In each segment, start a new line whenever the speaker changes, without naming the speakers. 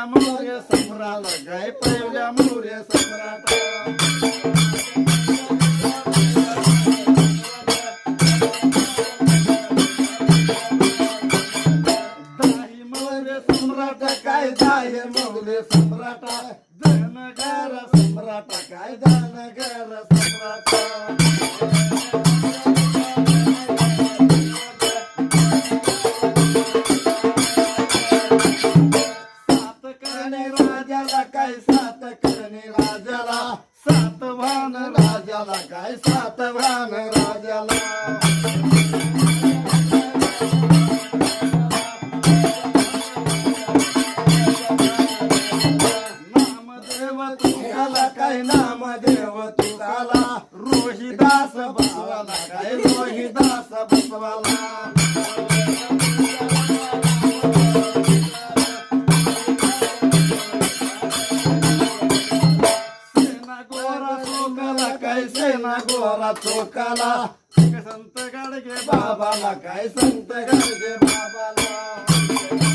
पहिल्या मौर्य सम्राट काय पहिल्या मौर्य सम्राट दाही मौर्य सम्राट काय दाही मौर्य सम्राट धनगर सम्राट काय धनगर सम्राट काय सातकर्णी राजाला सातवाहन राजाला काय सातवाहन राजाला नामदेव तुकाला काय नामदेव तुकाला रोहिदास बसवाला काय रोहिदास बसवाला काय सेना गोरा चोकाला संत गाडगे बाबाला काय संत गाडगे बाबाला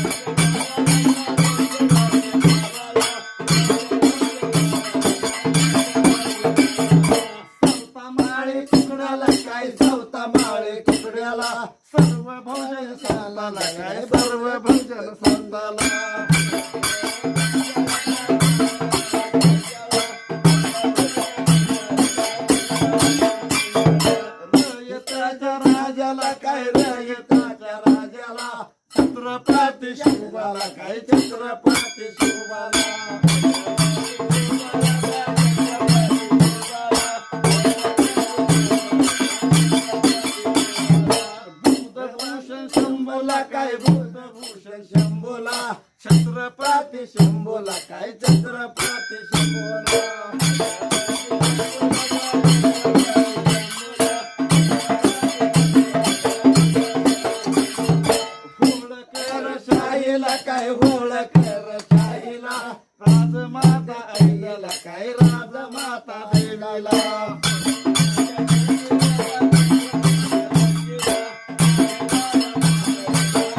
चौथा माळे तुकड्याला काय चौथा माळे तुकड्याला सर्व भोजन संताला काय सर्व भोजन संताला राजाला काय रयताच्या राजाला छत्रपती शिवबाला काय छत्रपती शिवबाला बुद्धभूषण शंभूला काय बुद्धभूषण शंभूला छत्रपती शंभूला काय छत्रपती शंभूला काय होळकर शाहीला राजमाता आईला काय राजमाता आईला